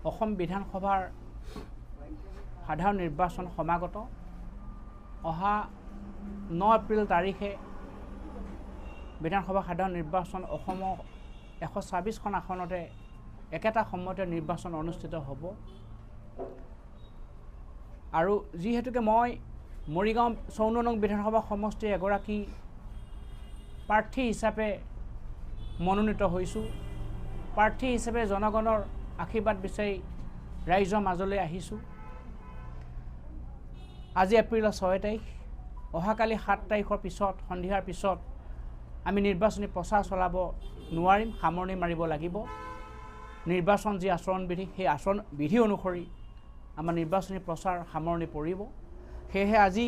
অসম বিধানসভাৰ সাধাৰণ নিৰ্বাচন সমাগত অহা 9 এপ্ৰিল তাৰিখে বিধানসভা সাধাৰণ নিৰ্বাচন অসমৰ 126খন আসনতে একেটা সময়তে নিৰ্বাচন অনুষ্ঠিত হ'ব আৰু যিহেতুকে মই মৰিগাঁও 54 নং বিধানসভা সমষ্টিৰ এগৰাকী প্ৰাৰ্থী হিচাপে মনোনীত হৈছোঁ প্ৰাৰ্থী হিচাপে জনগণৰ আশীৰ্বাদ বিচাৰি ৰাইজৰ মাজলৈ আহিছোঁ আজি এপ্ৰিলৰ 6 তাৰিখ অহাকালি 7 তাৰিখৰ পিছত সন্ধিয়াৰ পিছত আমি নিৰ্বাচনী প্ৰচাৰ চলাব নোৱাৰিম সামৰণি মাৰিব লাগিব নিৰ্বাচন যি আচৰণ বিধি সেই আচৰণ বিধি অনুসৰি আমাৰ নিৰ্বাচনী প্ৰচাৰ সামৰণি পৰিব সেয়েহে আজি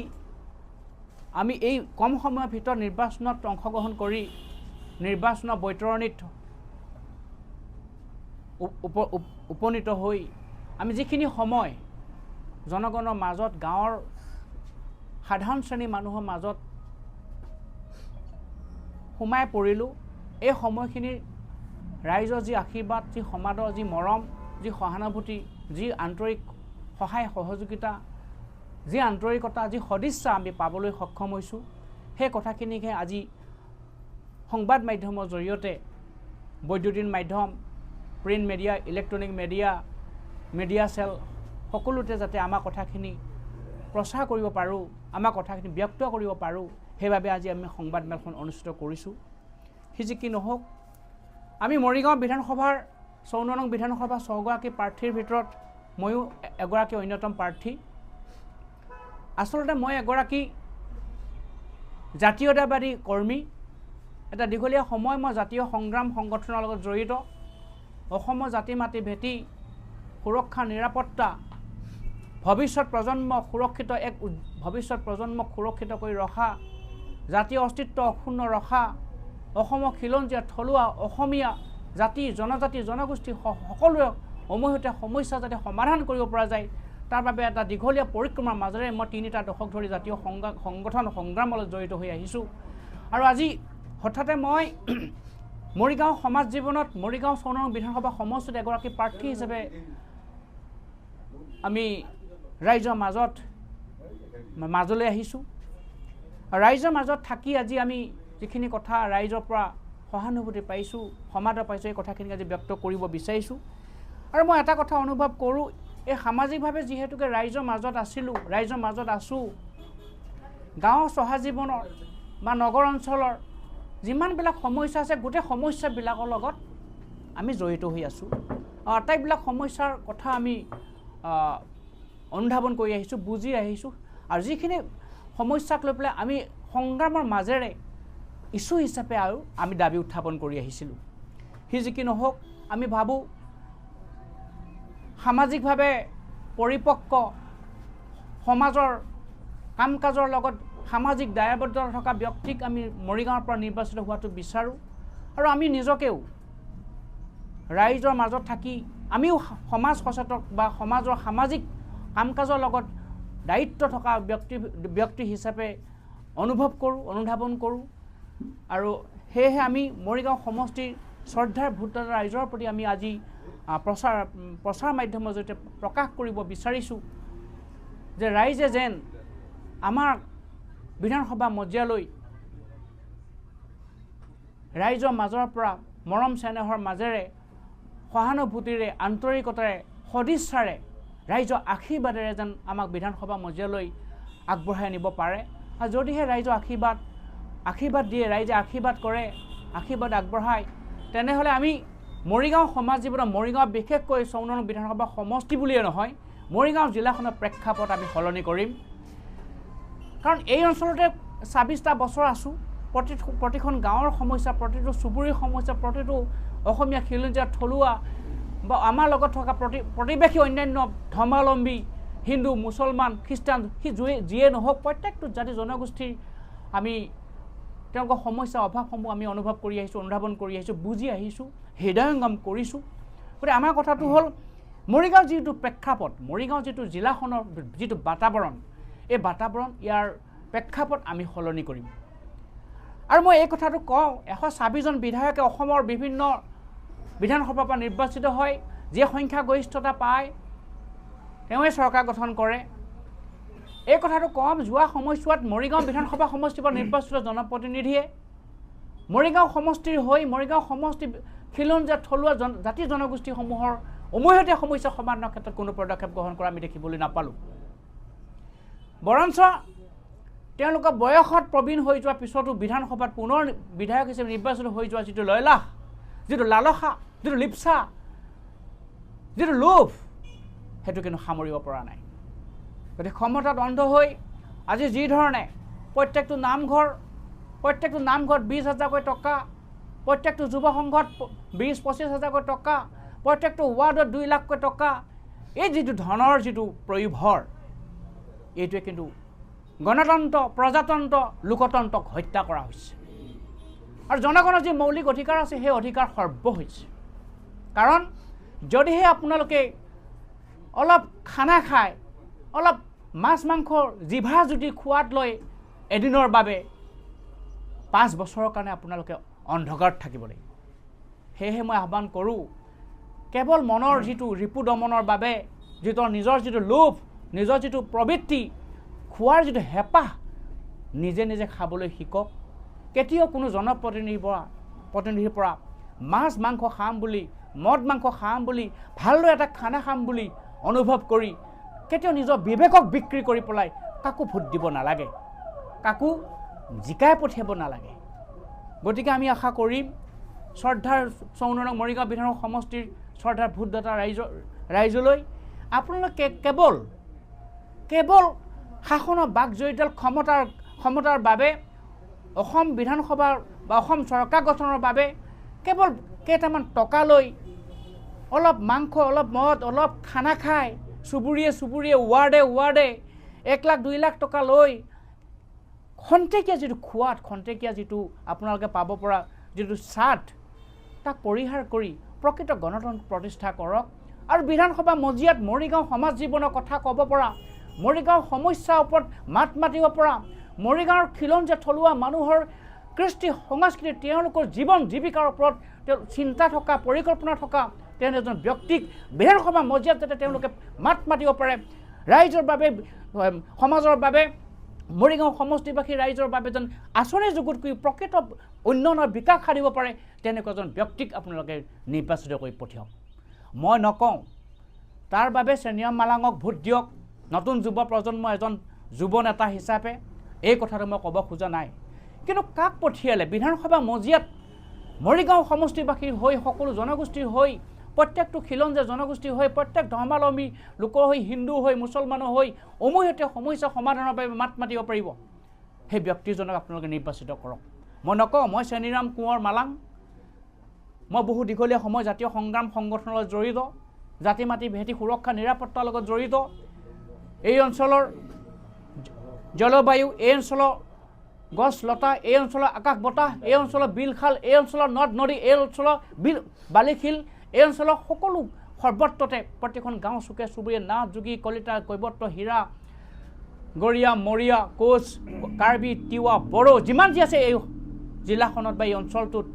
আমি এই কম সময়ৰ ভিতৰত নিৰ্বাচনত অংশগ্ৰহণ কৰি নিৰ্বাচনৰ বৈতৰণিত উপনীত হৈ আমি যিখিনি সময় জনগণৰ মাজত গাঁৱৰ সাধাৰণ শ্ৰেণীৰ মানুহৰ মাজত সোমাই পৰিলোঁ এই সময়খিনিৰ ৰাইজৰ যি আশীৰ্বাদ যি সমাদৰ যি মৰম যি সহানুভূতি যি আন্তৰিক সহায় সহযোগিতা যি আন্তৰিকতা যি সদিচ্ছা আমি পাবলৈ সক্ষম হৈছোঁ সেই কথাখিনিকে আজি সংবাদ মাধ্যমৰ জৰিয়তে বৈদ্যুতিন মাধ্যম print media electronic media cell সকলোতে যাতে আমাৰ কথাখিনি প্ৰচাৰ কৰিব পাৰোঁ আমাৰ কথাখিনি ব্যক্ত কৰিব পাৰোঁ সেইবাবে আজি আমি সংবাদ মেলখন অনুষ্ঠিত কৰিছোঁ যি কি নহওক আমি মৰিগাঁও বিধানসভাৰ 54 নং বিধানসভা 6গৰাকী প্ৰাৰ্থীৰ ভিতৰত ময়ো এগৰাকী অন্যতম প্ৰাৰ্থী আচলতে মই এগৰাকী জাতীয়তাবাদী কৰ্মী এটা দীঘলীয়া সময় মই জাতীয় সংগ্ৰাম সংগঠনৰ লগত জড়িত অসমৰ জাতি মাটি ভেটি সুৰক্ষা নিৰাপত্তা ভৱিষ্যত প্ৰজন্মক সুৰক্ষিত কৰি ৰখা জাতীয় অস্তিত্ব অক্ষুণ্ণ ৰখা অসমৰ খিলঞ্জীয়া থলুৱা অসমীয়া জাতি জনজাতি জনগোষ্ঠী সকলোৰে অমূল্য সমস্যা যাতে সমাধান কৰিব পৰা যায় তাৰ বাবে এটা দীঘলীয়া পৰিক্ৰমাৰ মাজেৰে মই 3টা দশক ধৰি জাতীয় সংগঠন সংগ্ৰামলৈ জড়িত হৈ আহিছোঁ আৰু আজি হঠাতে মই মৰিগাঁও সমাজ জীৱনত মৰিগাঁও 54 নং বিধানসভা সমষ্টিত এগৰাকী প্ৰাৰ্থী হিচাপে আমি ৰাইজৰ মাজলৈ আহিছোঁ ৰাইজৰ মাজত থাকি আজি আমি যিখিনি কথা ৰাইজৰ পৰা সহানুভূতি পাইছোঁ সমাদৰ পাইছোঁ এই কথাখিনি আজি ব্যক্ত কৰিব বিচাৰিছোঁ আৰু মই এটা কথা অনুভৱ কৰোঁ এই সামাজিকভাৱে যিহেতুকে ৰাইজৰ মাজত আছোঁ গাঁৱৰ চহা জীৱনৰ বা নগৰ অঞ্চলৰ যিমানবিলাক সমস্যা আছে গোটেই সমস্যাবিলাকৰ লগত আমি জড়িত হৈ আছোঁ আটাইবিলাক সমস্যাৰ কথা আমি অনুধাৱন কৰি আহিছোঁ বুজি আহিছোঁ আৰু যিখিনি সমস্যাক লৈ পেলাই আমি সংগ্ৰামৰ মাজেৰে ইছ্যু হিচাপে আৰু আমি দাবী উত্থাপন কৰি আহিছিলোঁ যি কি নহওক আমি ভাবোঁ সামাজিকভাৱে পৰিপক্ক সমাজৰ কাম কাজৰ লগত সামাজিক দায়বদ্ধতা থকা ব্যক্তিক আমি মৰিগাঁৱৰ পৰা নিৰ্বাচিত হোৱাটো বিচাৰোঁ আৰু আমি নিজকেও ৰাইজৰ মাজত থাকি আমিও সমাজ সচেতক বা সমাজৰ সামাজিক কাম কাজৰ লগত দায়িত্ব থকা ব্যক্তি হিচাপে অনুধাৱন কৰোঁ আৰু সেয়েহে আমি মৰিগাঁও সমষ্টিৰ শ্ৰদ্ধাৰ ভোটদাতা ৰাইজৰ প্ৰতি আমি আজি প্ৰচাৰ মাধ্যমৰ জৰিয়তে প্ৰকাশ কৰিব বিচাৰিছোঁ যে ৰাইজে যেন আমাৰ বিধানসভা মজিয়ালৈ ৰাইজৰ মাজৰ পৰা মৰম চেনেহৰ মাজেৰে সহানুভূতিৰে আন্তৰিকতাৰে সদিচ্ছাৰে ৰাইজৰ আশীৰ্বাদেৰে যেন আমাক বিধানসভা মজিয়ালৈ আগবঢ়াই নিব পাৰে আৰু যদিহে ৰাইজৰ আশীৰ্বাদ দিয়ে ৰাইজে আশীৰ্বাদ কৰে আশীৰ্বাদ আগবঢ়ায় তেনেহ'লে আমি মৰিগাঁও সমাজ জীৱনত মৰিগাঁও বিশেষকৈ 54 নং বিধানসভা সমষ্টি বুলিয়ে নহয় মৰিগাঁও জিলাখনৰ প্ৰেক্ষাপট আমি সলনি কৰিম কাৰণ এই অঞ্চলতে 26টা বছৰ আছোঁ প্ৰতিখন গাঁৱৰ সমস্যা প্ৰতিটো চুবুৰীৰ সমস্যা প্ৰতিটো অসমীয়া খিলঞ্জীয়া থলুৱা বা আমাৰ লগত থকা প্ৰতিবেশী অন্যান্য ধৰ্মাৱলম্বী হিন্দু মুছলমান খ্ৰীষ্টান যিয়ে নহওক প্ৰত্যেকটো জাতি জনগোষ্ঠীৰ আমি তেওঁলোকৰ সমস্যা অভাৱসমূহ আমি অনুভৱ কৰি আহিছোঁ অনুধাৱন কৰি আহিছোঁ বুজি আহিছোঁ হৃদয়ংগম কৰিছোঁ গতিকে আমাৰ কথাটো হ'ল মৰিগাঁও যিটো প্ৰেক্ষাপট মৰিগাঁও যিটো জিলাখনৰ যিটো বাতাবৰণ এই বাতাবৰণ ইয়াৰ প্ৰেক্ষাপট আমি সলনি কৰিম আৰু মই এই কথাটো কওঁ 126জন বিধায়কে অসমৰ বিভিন্ন বিধানসভাৰ পৰা নিৰ্বাচিত হয় যিয়ে সংখ্যাগৰিষ্ঠতা পায় তেওঁৱে চৰকাৰ গঠন কৰে। এই কথাটো কম, যোৱা সময়ছোৱাত মৰিগাঁও বিধানসভা সমষ্টিৰ পৰা নিৰ্বাচিত জনপ্ৰতিনিধিয়ে মৰিগাঁও সমষ্টিৰ হৈ মৰিগাঁও সমষ্টি খিলঞ্জীয়া থলুৱা জাতি জনগোষ্ঠীসমূহৰ উমৈহতীয়া সমস্যা সমাধানৰ ক্ষেত্ৰত কোনো পদক্ষেপ গ্ৰহণ কৰা আমি দেখিবলৈ নাপালোঁ। বৰঞ্চ তেওঁলোকৰ বয়সত প্ৰবীণ হৈ যোৱাৰ পিছতো বিধানসভাত পুনৰ বিধায়ক হিচাপে নিৰ্বাচিত হৈ যোৱা যিটো লয়লাস, যিটো লালসা, যিটো লিপচা, যিটো লোভ, সেইটো কিন্তু সামৰিব পৰা নাই। গতিকে ক্ষমতাত অন্ধ হৈ আজি যি ধৰণে প্ৰত্যেকটো নামঘৰত 20,000কৈ টকা, প্ৰত্যেকটো যুৱ সংঘত 20-25,000কৈ টকা, প্ৰত্যেকটো ৱাৰ্ডত 2 লাখকৈ টকা, এই যিটো ধনৰ যিটো প্ৰয়োভৰ, এইটোৱে কিন্তু গণতন্ত্ৰ, প্ৰজাতন্ত্ৰ, লোকতন্ত্ৰক হত্যা কৰা হৈছে। আৰু জনগণৰ যি মৌলিক অধিকাৰ আছে সেই অধিকাৰ সৰ্ব হৈছে। কাৰণ যদিহে আপোনালোকে অলপ খানা খায়, অলপ মাছ মাংসৰ জিভা জুতি খোৱাত লৈ এদিনৰ বাবে 5 বছৰৰ কাৰণে আপোনালোকে অন্ধকাৰত থাকিব লাগিব। সেয়েহে মই আহ্বান কৰোঁ, কেৱল মনৰ যিটো ৰিপু দমনৰ বাবে যিটো নিজৰ যিটো লোভ, নিজৰ যিটো প্ৰবৃত্তি, খোৱাৰ যিটো হেঁপাহ, নিজে নিজে খাবলৈ শিকক। কেতিয়াও কোনো জনপ্ৰতিনিধিৰ পৰা মাছ মাংস খাম বুলি, মদ মাংস খাম বুলি, ভালদৰে এটা খানা খাম বুলি অনুভৱ কৰি কেতিয়াও নিজৰ বিবেকক বিক্ৰী কৰি পেলাই কাকো ভোট দিব নালাগে, কাকো জিকাই পঠিয়াব নালাগে। গতিকে আমি আশা কৰিম শ্ৰদ্ধাৰ 54 নং মৰিগাঁও বিধানসভা সমষ্টিৰ শ্ৰদ্ধাৰ ভোটদাতা ৰাইজলৈ আপোনালোকে কেৱল শাসনৰ বাকজয়ীডাল ক্ষমতাৰ বাবে, অসম বিধানসভাৰ বা অসম চৰকাৰ গঠনৰ বাবে কেৱল কেইটামান টকা লৈ অলপ মাংস, অলপ মদ, অলপ খানা খাই চুবুৰীয়ে ৱাৰ্ডে 1 লাখ 2 লাখ টকা লৈ খন্তেকীয়া যিটো খোৱাত, খন্তেকীয়া যিটো আপোনালোকে পাব পৰা যিটো স্বাদ, তাক পৰিহাৰ কৰি প্ৰকৃত গণতন্ত্ৰ প্ৰতিষ্ঠা কৰক। আৰু বিধানসভা মজিয়াত মৰিগাঁও সমাজ জীৱনৰ কথা ক'ব পৰা, মৰিগাঁও সমস্যাৰ ওপৰত মাত মাতিব পৰা, মৰিগাঁৱৰ খিলঞ্জীয়া থলুৱা মানুহৰ কৃষ্টি সংস্কৃতি, তেওঁলোকৰ জীৱন জীৱিকাৰ ওপৰত চিন্তা থকা, পৰিকল্পনা থকা তেনে এজন ব্যক্তিক বিধানসভা মজিয়াত যাতে তেওঁলোকে মাত মাতিব পাৰে, ৰাইজৰ বাবে, সমাজৰ বাবে, মৰিগাঁও সমষ্টিবাসী ৰাইজৰ বাবে যেন আঁচনি যুগুত কৰি প্ৰকৃত উন্নয়নৰ বিকাশ সাধিব পাৰে, তেনেকুৱা এজন ব্যক্তিক আপোনালোকে নিৰ্বাচিত কৰি পঠিয়াওক। মই নকওঁ তাৰ বাবে চেনিৰাম মালাঙক ভোট দিয়ক, নতুন যুৱ প্ৰজন্ম এজন যুৱ নেতা হিচাপে এই কথাটো মই ক'ব খোজা নাই। কিন্তু কাক পঠিয়ালে বিধানসভা মজিয়াত মৰিগাঁও সমষ্টিবাসীৰ হৈ, সকলো জনগোষ্ঠীৰ হৈ, প্ৰত্যেকটো খিলঞ্জীয়া জনগোষ্ঠীৰ হৈ, প্ৰত্যেক ধৰ্মাৱলম্বী লোকৰ হৈ, হিন্দু হৈ, মুছলমানৰ হৈ উমৈহতীয়া সমস্যা সমাধানৰ বাবে মাত মাতিব পাৰিব, সেই ব্যক্তিজনক আপোনালোকে নিৰ্বাচিত কৰক। মই নকওঁ মই চেনিৰাম কোঁৱৰ মালাং, মই বহু দীঘলীয়া সময় জাতীয় সংগ্ৰাম সংগঠনৰ লগত জড়িত, জাতি মাটি ভেটি সুৰক্ষা নিৰাপত্তাৰ লগত জড়িত, এই অঞ্চলৰ জলবায়ু, এই অঞ্চলৰ গছ লতা, এই অঞ্চলৰ আকাশ বতাহ, এই অঞ্চলৰ বিল খাল, এই অঞ্চলৰ নদ নদী, এই অঞ্চলৰ বিল বালিশিল, এই অঞ্চলৰ সকলো সৰ্বত্ৰতে প্ৰতিখন গাঁও চুকে চুবুৰীয়ে নাথ, যোগী, কলিতা, কৈৱৰ্ত, হীৰা, গৰীয়া, মৰিয়া, কোচ, কাৰ্বি, তিৱা, বড়ো যিমান যি আছে এই জিলাখনত বা এই অঞ্চলটোত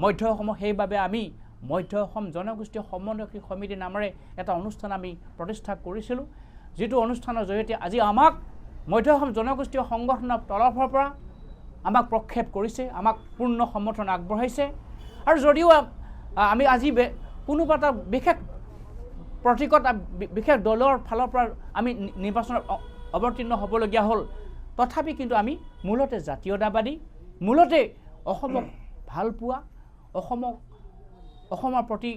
মধ্য অসমত, সেইবাবে আমি মধ্য অসম জনগোষ্ঠী সমন্বয় সমিতি নামেৰে এটা অনুষ্ঠান আমি প্ৰতিষ্ঠা কৰিছিলোঁ, যিটো অনুষ্ঠানৰ জৰিয়তে আজি আমাক মধ্য অসম জনগোষ্ঠীয় সংগঠনৰ তৰফৰ পৰা আমাক প্ৰক্ষেপ কৰিছে, আমাক পূৰ্ণ সমৰ্থন আগবঢ়াইছে। আৰু যদিও আমি আজি কোনোবা এটা বিশেষ প্ৰতীকত, বিশেষ দলৰ ফালৰ পৰা আমি নিৰ্বাচনত অৱতীৰ্ণ হ'বলগীয়া হ'ল, তথাপি কিন্তু আমি মূলতে জাতীয়তাবাদী, মূলতে অসমক ভালপোৱা, অসমৰ প্ৰতি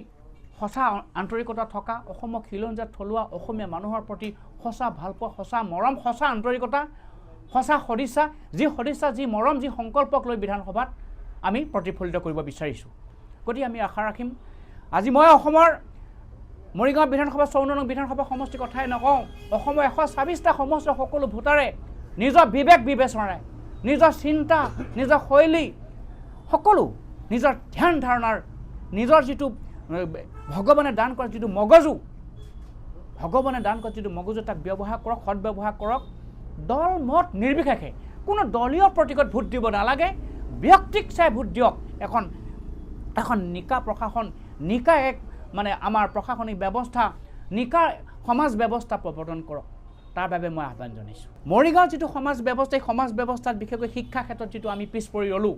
সঁচা আন্তৰিকতা থকা, অসমৰ খিলঞ্জীয়া থলুৱা অসমীয়া মানুহৰ প্ৰতি সঁচা ভালপোৱা, সঁচা মৰম, সঁচা আন্তৰিকতা, সঁচা সদিচ্ছা, যি মৰম, যি সংকল্পক লৈ বিধানসভাত আমি প্ৰতিফলিত কৰিব বিচাৰিছোঁ। গতিকে আমি আশা ৰাখিম, আজি মই অসমৰ মৰিগাঁও বিধানসভা 54 নং বিধানসভা সমষ্টিৰ কথাই নকওঁ, অসমৰ 126টা সমষ্টিৰ সকলো ভোটাৰে নিজৰ বিবেক বিবেচনাৰে, নিজৰ চিন্তা, নিজৰ শৈলী, সকলো নিজৰ ধ্যান ধাৰণাৰ, নিজৰ যিটো ভগৱানে দান কৰা যিটো মগজু, তাক ব্যৱহাৰ কৰক, সদব্যৱহাৰ কৰক। দল মত নিৰ্বিশেষে কোনো দলীয় প্ৰতীকত ভোট দিব নালাগে, ব্যক্তিক চাই ভোট দিয়ক। এখন নিকা প্ৰশাসন, নিকা এক মানে আমাৰ প্ৰশাসনিক ব্যৱস্থা নিকা সমাজ ব্যৱস্থা প্ৰৱৰ্তন কৰক তাৰ বাবে মই আহ্বান জনাইছোঁ মৰিগাঁও যিটো সমাজ ব্যৱস্থা এই সমাজ ব্যৱস্থাত বিশেষকৈ শিক্ষা ক্ষেত্ৰত যিটো আমি পিছ পৰি ৰলোঁ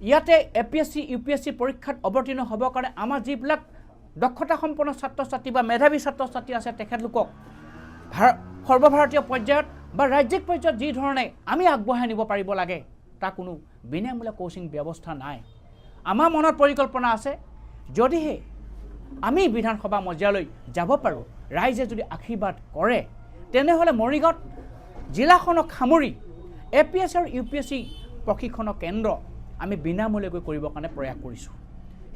ইয়াতে APSC UPSC পৰীক্ষাত অৱতীৰ্ণ হ'বৰ কাৰণে আমাৰ যিবিলাক দক্ষতা সম্পন্ন ছাত্ৰ ছাত্ৰী বা মেধাৱী ছাত্ৰ ছাত্ৰী আছে তেখেতলোকক সৰ্বভাৰতীয় পৰ্যায়ত বা ৰাজ্যিক পৰ্যায়ত যি ধৰণে আমি আগবঢ়াই নিব পাৰিব লাগে তাৰ কোনো বিনামূলীয়া কোচিং ব্যৱস্থা নাই আমাৰ মনত পৰিকল্পনা আছে যদিহে আমি বিধানসভা মজিয়ালৈ যাব পাৰোঁ ৰাইজে যদি আশীৰ্বাদ কৰে তেনেহ'লে মৰিগাঁৱত জিলাখনক সামৰি APSC আৰু UPSC প্ৰশিক্ষণ কেন্দ্ৰ আমি বিনামূলীয়াকৈ কৰিবৰ কাৰণে প্ৰয়াস কৰিছোঁ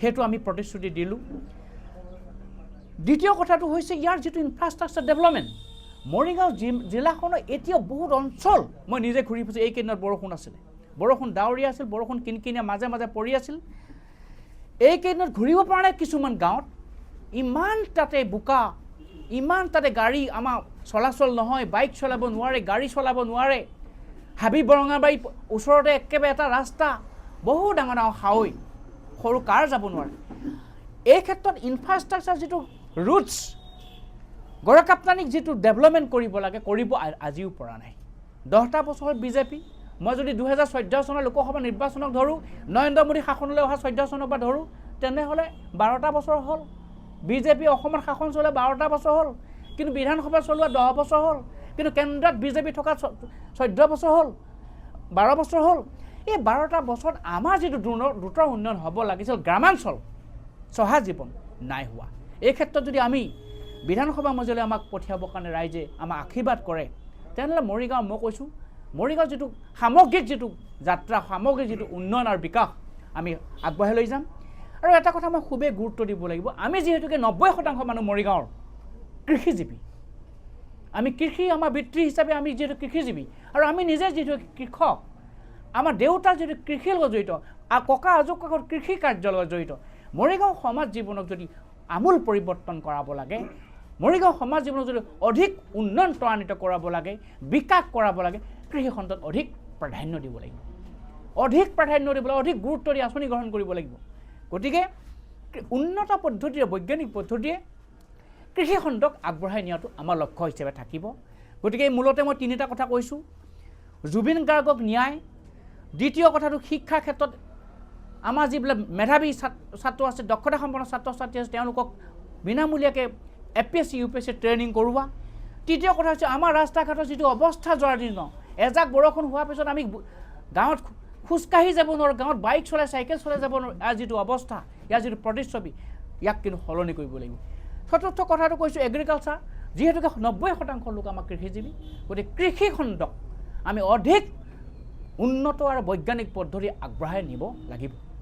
সেইটো আমি প্ৰতিশ্ৰুতি দিলোঁ দ্বিতীয় কথাটো হৈছে ইয়াৰ যিটো ইনফ্ৰাষ্ট্ৰাকচাৰ ডেভেলপমেণ্ট মৰিগাঁও জিলাখনৰ এতিয়াও বহুত অঞ্চল মই নিজে ঘূৰি ফুৰিছোঁ এই কেইদিনত বৰষুণ আছিলে বৰষুণ ডাৱৰীয়া আছিল বৰষুণ কিনকিনীয়া মাজে মাজে পৰি আছিল এই কেইদিনত ঘূৰিব পৰা নাই কিছুমান গাঁৱত ইমান তাতে বোকা ইমান তাতে গাড়ী আমাৰ চলাচল নহয় বাইক চলাব নোৱাৰে গাড়ী চলাব নোৱাৰে হাবি বৰঙাবাৰী ওচৰতে একেবাৰে এটা ৰাস্তা বহু ডাঙৰ ডাঙৰ হাৱৈ সৰু কাৰ যাব নোৱাৰে এই ক্ষেত্ৰত ইনফ্ৰাষ্ট্ৰাকচাৰ যিটো ৰুটছ গড়কাপ্তানিক যিটো ডেভেলপমেণ্ট কৰিব লাগে কৰিব আজিও পৰা নাই 10টা বছৰ বিজেপি মই যদি 2014 চনৰ লোকসভা নিৰ্বাচনক ধৰোঁ নৰেন্দ্ৰ মোদী শাসনলৈ অহা 14 চনৰ পৰা ধৰোঁ তেনেহ'লে 12টা বছৰ হ'ল বিজেপি অসমৰ শাসন চলে 12টা বছৰ হ'ল কিন্তু বিধানসভা চলোৱা 10 বছৰ হ'ল কিন্তু কেন্দ্ৰত বিজেপি থকা 14 বছৰ হ'ল 12 বছৰ হ'ল এই 12টা বছৰত আমাৰ যিটো দ্ৰুত উন্নয়ন হ'ব লাগিছিল গ্ৰামাঞ্চল চহা জীৱন নাই হোৱা এই ক্ষেত্ৰত যদি আমি বিধানসভা মজিয়ালৈ আমাক পঠিয়াবৰ কাৰণে ৰাইজে আমাক আশীৰ্বাদ কৰে তেনেহ'লে মৰিগাঁও মই কৈছোঁ মৰিগাঁও যিটো সামগ্ৰিক যিটো যাত্ৰা সামগ্ৰিক যিটো উন্নয়ন আৰু বিকাশ আমি আগবঢ়াই লৈ যাম আৰু এটা কথা মই খুবেই গুৰুত্ব দিব লাগিব আমি যিহেতুকে 90% মানুহ মৰিগাঁৱৰ কৃষিজীৱী আমি কৃষি আমাৰ বৃত্তি হিচাপে আমি যিহেতু কৃষিজীৱী আৰু আমি নিজে যিহেতু কৃষক আমাৰ দেউতাৰ যিটো কৃষিৰ লগত জড়িত ককা আজোককাকৰ কৃষি কাৰ্যৰ লগত জড়িত মৰিগাঁও সমাজ জীৱনক যদি আমূল পৰিৱৰ্তন কৰাব লাগে মৰিগাঁও সমাজ জীৱনক যদি অধিক উন্নয়ন ত্বৰান্বিত কৰাব লাগে বিকাশ কৰাব লাগে কৃষি খণ্ডত অধিক প্ৰাধান্য দিব লাগিব অধিক প্ৰাধান্য দিব লাগিব অধিক গুৰুত্ব দি আঁচনি গ্ৰহণ কৰিব লাগিব গতিকে উন্নত পদ্ধতিৰে বৈজ্ঞানিক পদ্ধতিৰে কৃষি খণ্ডক আগবঢ়াই নিয়াটো আমাৰ লক্ষ্য হিচাপে থাকিব গতিকে মূলতে মই তিনিটা কথা কৈছোঁ জুবিন গাৰ্গক ন্যায় দ্বিতীয় কথাটো শিক্ষাৰ ক্ষেত্ৰত আমাৰ যিবিলাক মেধাৱী ছাত্ৰ আছে দক্ষতা সম্পন্ন ছাত্ৰ ছাত্ৰী আছে তেওঁলোকক বিনামূলীয়াকৈ APSC UPSC ট্ৰেইনিং কৰোৱা তৃতীয় কথা হৈছে আমাৰ ৰাস্তা ঘাটৰ যিটো অৱস্থা জৰাজীৰ্ণ এজাক বৰষুণ হোৱাৰ পিছত আমি গাঁৱত খোজকাঢ়ি যাব নোৱাৰোঁ গাঁৱত বাইক চলাই চাইকেল চলাই যাব নোৱাৰোঁ ইয়াৰ যিটো অৱস্থা ইয়াৰ যিটো প্ৰতিচ্ছবি ইয়াক কিন্তু সলনি কৰিব লাগিব চতুৰ্থ কথাটো কৈছোঁ এগ্ৰিকালচাৰ যিহেতুকে 90% লোক আমাৰ কৃষিজীৱী গতিকে কৃষি খণ্ডক আমি অধিক উন্নত আৰু বৈজ্ঞানিক পদ্ধতি আগবঢ়াই নিব লাগিব